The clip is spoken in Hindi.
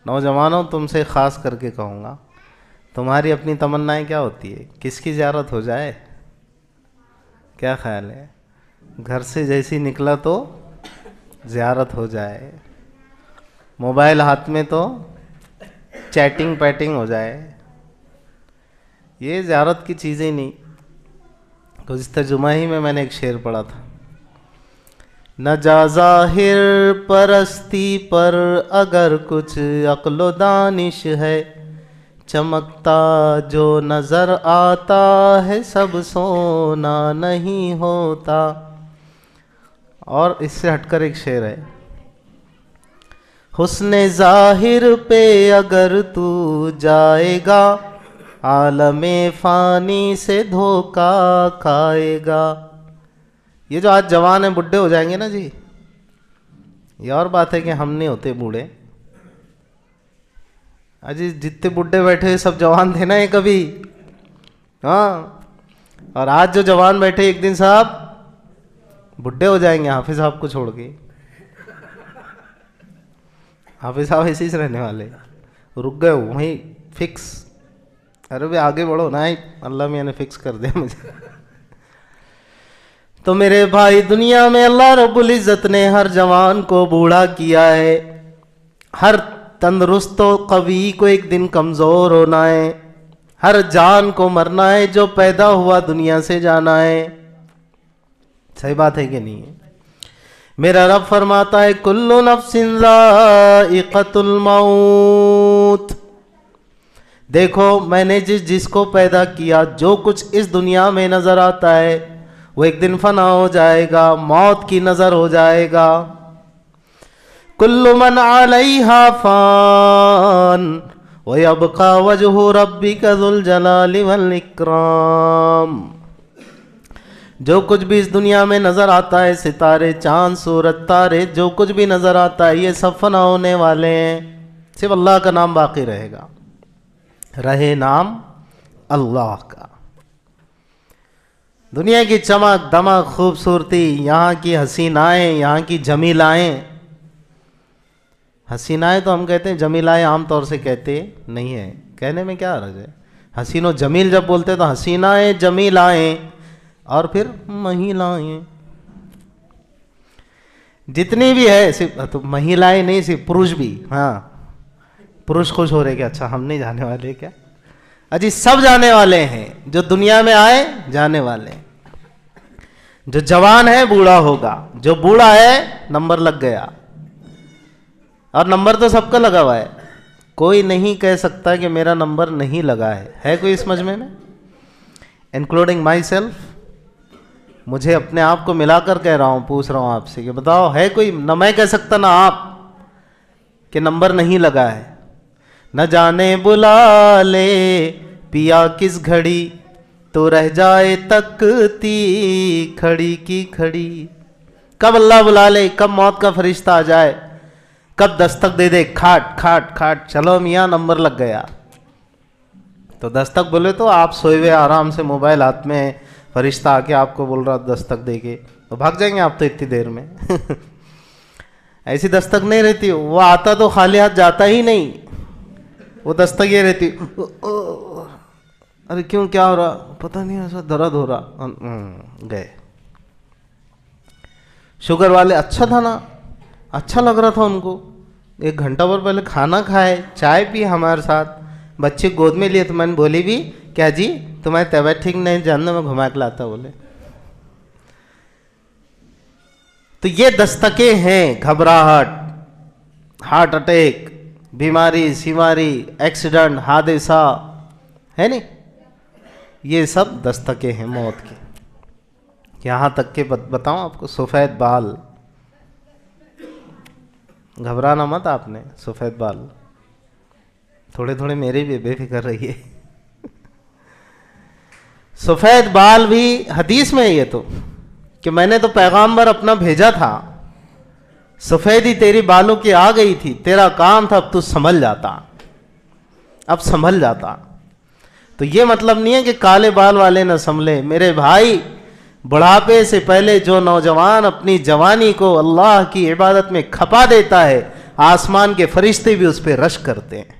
नौजवानों तुमसे ख़ास करके कहूँगा, तुम्हारी अपनी तमन्नाएं क्या होती है? किसकी ज़ियारत हो जाए, क्या ख्याल है? घर से जैसी निकला तो ज़ियारत हो जाए, मोबाइल हाथ में तो चैटिंग पैटिंग हो जाए, ये ज़ियारत की चीज़ें नहीं। गुज़िश्ता जुमा ही में मैंने एक शेर पढ़ा था, न जा ज़ाहिर परस्ती पर अगर कुछ अक्ल दानिश है, चमकता जो नज़र आता है सब सोना नहीं होता। और इससे हटकर एक शेर है, हुस्ने ज़ाहिर पे अगर तू जाएगा, आलमे फ़ानी से धोखा खाएगा। ये जो आज जवान हैं बुढ़े हो जाएंगे ना जी, ये और बात है कि हम नहीं होते बूढ़े। अजी जितने बुढ़े बैठे सब जवान थे ना ये कभी, हाँ। और आज जो जवान बैठे एक दिन साहब बुढ़े हो जाएंगे, हाफिज साहब को छोड़ के। हाफिज साहब ऐसे ही रहने वाले, रुक गए वहीं फिक्स। अरे भाई आगे बढ़ो ना, अल्लाह मियाँ ने फिक्स कर दिया मुझे। तो मेरे भाई, दुनिया में अल्लाह रब्बुल इज़्ज़त ने हर जवान को बूढ़ा किया है, हर तंदुरुस्त कवी को एक दिन कमज़ोर होना है, हर जान को मरना है, जो पैदा हुआ दुनिया से जाना है। सही बात है कि नहीं है? मेरा रब फरमाता है, कुल्लु नफ्सिन ज़ाइक़तुल मौत। देखो मैंने जिसको पैदा किया, जो कुछ इस दुनिया में नज़र आता है वो एक दिन फना हो जाएगा, मौत की नज़र हो जाएगा। कुल्लु मन अलैहा फ़ान व यबक़ा वजहु रब्बिका ज़ुल जलाली वल इकराम। जो कुछ भी इस दुनिया में नज़र आता है, सितारे चांद सूरज तारे, जो कुछ भी नज़र आता है, ये सब फना होने वाले हैं, सिर्फ अल्लाह का नाम बाकी रहेगा। रहे नाम अल्लाह का। दुनिया की चमक दमक खूबसूरती, यहाँ की हसीनाएँ, यहाँ की जमीलाएँ, हसीनाएँ तो हम कहते हैं, जमीलाएँ आमतौर से कहते नहीं है, कहने में क्या हर्ज है। हसीनो जमील जब बोलते तो हसीनाएँ जमीलाएँ और फिर महिलाएँ, जितनी भी है, सिर्फ तो महिलाएँ नहीं, सिर्फ पुरुष भी। हाँ, पुरुष खुश हो रहे क्या? अच्छा हम नहीं जाने वाले क्या? अजी सब जाने वाले हैं, जो दुनिया में आए जाने वाले हैं। जो जवान है बूढ़ा होगा, जो बूढ़ा है नंबर लग गया। और नंबर तो सबका लगा हुआ है, कोई नहीं कह सकता कि मेरा नंबर नहीं लगा है कोई इस मजमे में? Including my self. मुझे अपने आप को मिलाकर कह रहा हूँ, पूछ रहा हूँ आपसे कि बताओ, है कोई? न मैं कह सकता ना आप कि नंबर नहीं लगा है। न जाने बुला ले पिया किस घड़ी, तो रह जाए तकती खड़ी की खड़ी। कब अल्लाह बुला ले, कब मौत का फरिश्ता आ जाए, कब दस्तक दे दे, खाट खाट खाट, चलो मियाँ नंबर लग गया। तो दस्तक बोले तो आप सोए हुए आराम से, मोबाइल हाथ में, फरिश्ता आके आपको बोल रहा दस्तक दे के, तो भाग जाएंगे आप तो इतनी देर में। ऐसी दस्तक नहीं रहती, वो आता तो खाली हाथ जाता ही नहीं, वो दस्तक ये रहती, अरे क्यों, क्या हो रहा, पता नहीं, ऐसा दर्द हो रहा, गए। शुगर वाले अच्छा था ना, अच्छा लग रहा था उनको, 1 घंटा भर पहले खाना खाए, चाय पी हमारे साथ, बच्चे गोद में लिए, तो मैंने बोली भी, क्या जी तुम्हारी तबीयत ठीक नहीं, जानना मैं घुमा के लाता, बोले। तो ये दस्तकें हैं, घबराहट, हार्ट अटैक, बीमारी सीमारी, एक्सीडेंट, हादसा, है नहीं, ये सब दस्तकें हैं मौत की। यहाँ तक के बताऊँ आपको, सफ़ेद बाल, घबराना मत आपने, सफ़ेद बाल थोड़े थोड़े मेरे भी, बेफिक्र रहिए। सफ़ेद बाल भी हदीस में है ये तो, कि मैंने तो पैगाम्बर अपना भेजा था, सफ़ेदी तेरी बालों की आ गई थी, तेरा काम था अब तू संभल जाता, अब संभल जाता। तो ये मतलब नहीं है कि काले बाल वाले न संभले। मेरे भाई, बुढ़ापे से पहले जो नौजवान अपनी जवानी को अल्लाह की इबादत में खपा देता है, आसमान के फरिश्ते भी उस पर रश करते हैं।